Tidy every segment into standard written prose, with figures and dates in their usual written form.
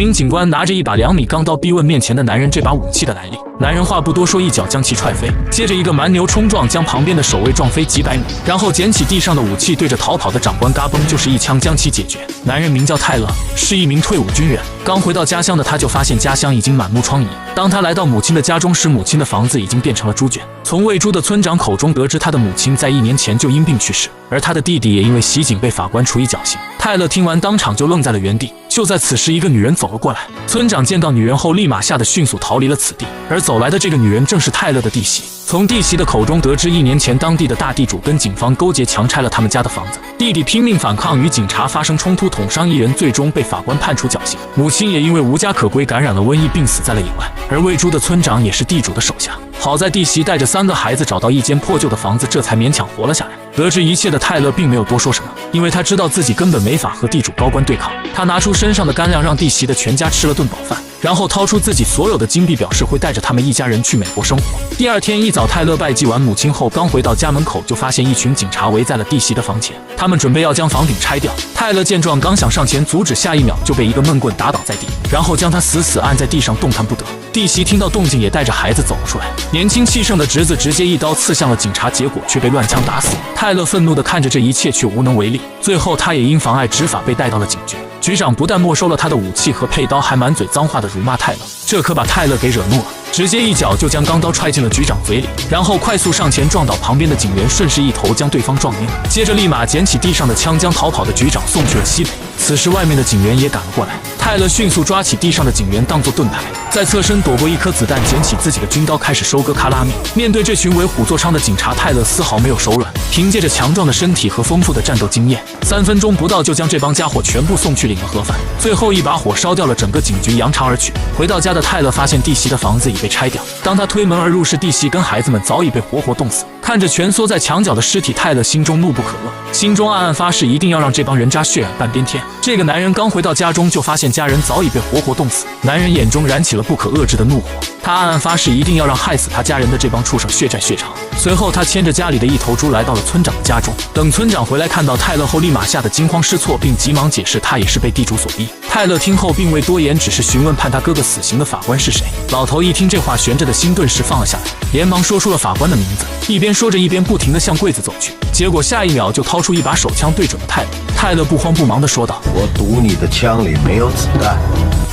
兵警官拿着一把2米钢刀逼问面前的男人这把武器的来历。男人话不多说，一脚将其踹飞，接着一个蛮牛冲撞将旁边的守卫撞飞几百米，然后捡起地上的武器对着逃跑的长官嘎嘣就是一枪将其解决。男人名叫泰勒，是一名退伍军人。刚回到家乡的他就发现家乡已经满目疮痍。当他来到母亲的家中时，母亲的房子已经变成了猪圈。从喂猪的村长口中得知，他的母亲在1年前就因病去世，而他的弟弟也因为袭警被法官处以绞刑。泰勒听完当场就愣在了原地。就在此时，一个女人走了过来。村长见到女人后，立马吓得迅速逃离了此地。而走来的这个女人正是泰勒的弟媳。从弟媳的口中得知，1年前当地的大地主跟警方勾结，强拆了他们家的房子。弟弟拼命反抗，与警察发生冲突，捅伤1人，最终被法官判处绞刑。母亲也因为无家可归，感染了瘟疫，病死在了野外。而喂猪的村长也是地主的手下。好在弟媳带着3个孩子找到一间破旧的房子，这才勉强活了下来。得知一切的泰勒并没有多说什么，因为他知道自己根本没法和地主高官对抗。他拿出身上的干粮，让弟媳的全家吃了顿饱饭，然后掏出自己所有的金币，表示会带着他们一家人去美国生活。第2天一早，泰勒拜祭完母亲后，刚回到家门口，就发现一群警察围在了弟媳的房前，他们准备要将房顶拆掉。泰勒见状，刚想上前阻止，下一秒就被一个闷棍打倒在地，然后将他死死按在地上，动弹不得。弟媳听到动静，也带着孩子走了出来。年轻气盛的侄子直接一刀刺向了警察，结果却被乱枪打死。泰勒愤怒地看着这一切，却无能为力。最后，他也因妨碍执法被带到了警局。局长不但没收了他的武器和佩刀，还满嘴脏话的辱骂泰勒，这可把泰勒给惹怒了，直接一脚就将钢刀踹进了局长嘴里，然后快速上前撞倒旁边的警员，顺势一头将对方撞晕，接着立马捡起地上的枪，将逃跑的局长送去了西北。此时外面的警员也赶了过来，泰勒迅速抓起地上的警员当作盾牌，再侧身躲过一颗子弹，捡起自己的军刀开始收割卡拉米。面对这群为虎作伥的警察，泰勒丝毫没有手软，凭借着强壮的身体和丰富的战斗经验，3分钟不到就将这帮家伙全部送去领了盒饭。最后一把火烧掉了整个警局，扬长而去。回到家的泰勒发现弟媳的房子已被拆掉，当他推门而入时，弟媳跟孩子们早已被活活冻死。看着蜷缩在墙角的尸体，泰勒心中怒不可遏，心中暗暗发誓一定要让这帮人渣血染半边天。这个男人刚回到家中，就发现家人早已被活活冻死，男人眼中燃起了不可遏制的怒火，他暗暗发誓一定要让害死他家人的这帮畜生血债血偿。随后他牵着家里的一头猪来到了村长的家中，等村长回来看到泰勒后，立马吓得惊慌失措，并急忙解释他也是被地主所逼。泰勒听后并未多言，只是询问判他哥哥死刑的法官是谁。老头一听这话，悬着的心顿时放了下来，连忙说出了法官的名字，一边说着一边不停地向柜子走去，结果下一秒就掏出一把手枪对准了泰勒。泰勒不慌不忙地说道：“我赌你的枪里没有子弹。”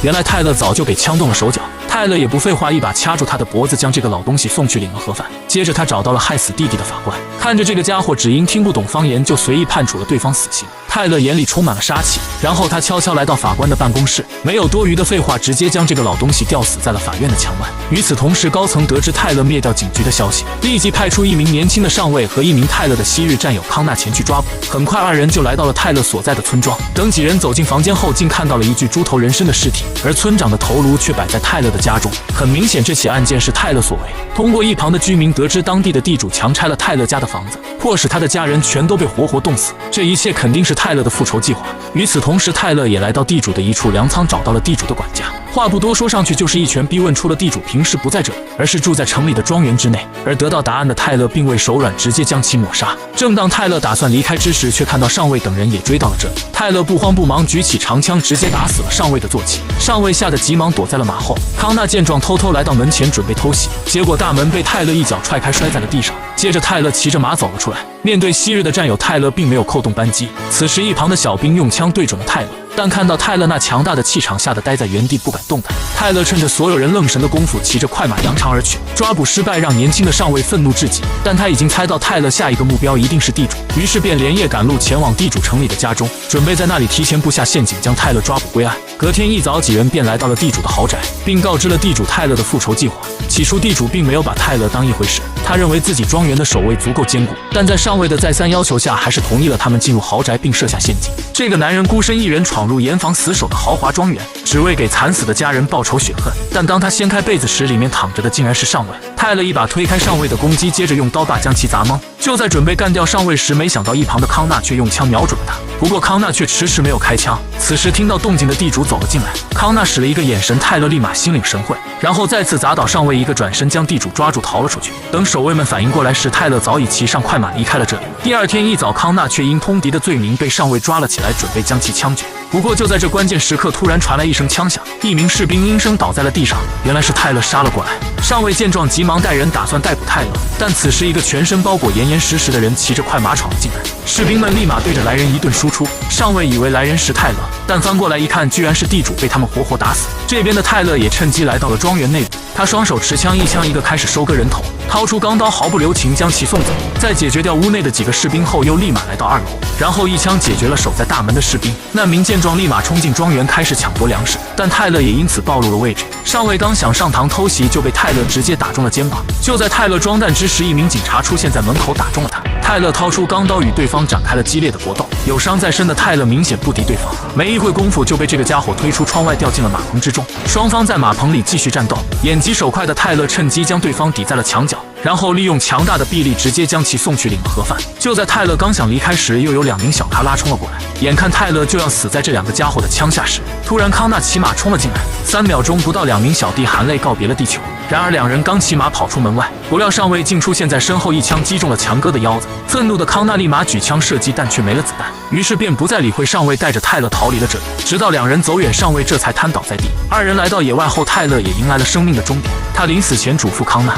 原来泰勒早就给枪动了手脚。泰勒也不废话，一把掐住他的脖子，将这个老东西送去领了盒饭。接着他找到了害死弟弟的法官，看着这个家伙只因听不懂方言，就随意判处了对方死刑。泰勒眼里充满了杀气，然后他悄悄来到法官的办公室，没有多余的废话，直接将这个老东西吊死在了法院的墙外。与此同时，高层得知泰勒灭掉警局的消息，立即派出一名年轻的上尉和一名泰勒的昔日战友康纳前去抓捕。很快2人就来到了泰勒所在的村庄。等几人走进房间后，竟看到了一具猪头人身的尸体，而村长的头颅却摆在泰勒的家中。很明显，这起案件是泰勒所为。通过一旁的居民得知，当地的地主强拆了泰勒家的房子，迫使他的家人全都被活活冻死。这一切肯定是泰勒的复仇计划。与此同时，泰勒也来到地主的一处粮仓，找到了地主的管家。话不多说，上去就是一拳逼问出了地主平时不在这里，而是住在城里的庄园之内。而得到答案的泰勒并未手软，直接将其抹杀。正当泰勒打算离开之时，却看到上尉等人也追到了这里。泰勒不慌不忙举起长枪，直接打死了上尉的坐骑。上尉吓得急忙躲在了马后。康纳见状，偷偷来到门前准备偷袭，结果大门被泰勒一脚踹开，摔在了地上。接着泰勒骑着马走了出来。面对昔日的战友，泰勒并没有扣动扳机。此时一旁的小兵用枪对准了泰勒，但看到泰勒那强大的气场，吓得呆在原地不敢动弹。泰勒趁着所有人愣神的功夫，骑着快马扬长而去。抓捕失败让年轻的上尉愤怒至极，但他已经猜到泰勒下一个目标一定是地主，于是便连夜赶路前往地主城里的家中，准备在那里提前布下陷阱，将泰勒抓捕归案。隔天一早，几人便来到了地主的豪宅，并告知了地主泰勒的复仇计划。起初地主并没有把泰勒当一回事，他认为自己庄园的守卫足够坚固，但在上尉的再三要求下，还是同意了他们进入豪宅并设下陷阱。这个男人孤身一人闯入严防死守的豪华庄园，只为给惨死的家人报仇雪恨。但当他掀开被子时，里面躺着的竟然是上尉。泰勒一把推开上尉的攻击，接着用刀把将其砸懵。就在准备干掉上尉时，没想到一旁的康纳却用枪瞄准了他，不过康纳却迟迟没有开枪。此时听到动静的地主走了进来，康纳使了一个眼神，泰勒立马心领神会，然后再次砸倒上尉，一个转身将地主抓住逃了出去。等守卫们反应过来时，泰勒早已骑上快马离开了这里。第2天一早，康纳却因通敌的罪名被上尉抓了起来，准备将其枪决。不过就在这关键时刻，突然传来一声枪响，一名士兵应声倒在了地上，原来是泰勒杀了过来。上尉见状急忙带人打算逮捕泰勒，但此时一个全身包裹严严实实的人骑着快马闯了进来，士兵们立马对着来人一顿输出。上尉以为来人是泰勒，但翻过来一看，居然是地主，被他们活活打死。这边的泰勒也趁机来到了庄园内部，他双手持枪，一枪一个开始收割人头，掏出钢刀，毫不留情将其送走。在解决掉屋内的几个士兵后，又立马来到2楼，然后一枪解决了守在大门的士兵。难民见状，立马冲进庄园开始抢夺粮食，但泰勒也因此暴露了位置。上尉刚想上膛偷袭，就被泰勒直接打中了肩膀。就在泰勒装弹之时，一名警察出现在门口，打中了他。泰勒掏出钢刀与对方展开了激烈的搏斗，有伤在身的泰勒明显不敌对方，没一会功夫就被这个家伙推出窗外，掉进了马棚之中。双方在马棚里继续战斗，眼疾手快的泰勒趁机将对方抵在了墙角，然后利用强大的臂力直接将其送去领了盒饭。就在泰勒刚想离开时，又有2名小咖拉冲了过来，眼看泰勒就要死在这2个家伙的枪下时，突然康纳骑马冲了进来，3秒钟不到，2名小弟含泪告别了地球。然而2人刚骑马跑出门外，不料上尉竟出现在身后，一枪击中了强哥的腰子。愤怒的康纳立马举枪射击，但却没了子弹，于是便不再理会上尉，带着泰勒逃离了这里。直到2人走远，上尉这才瘫倒在地。2人来到野外后，泰勒也迎来了生命的终点。他临死前嘱咐康纳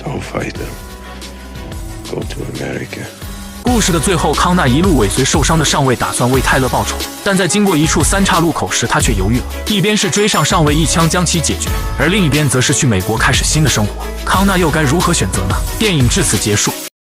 Don't fight them. Go to America. 故事的最后，康纳一路尾随受伤的上尉，打算为泰勒报仇，但在经过一处3岔路口时，他却犹豫了。一边是追上上尉一枪将其解决，而另一边则是去美国开始新的生活。康纳又该如何选择呢？电影至此结束。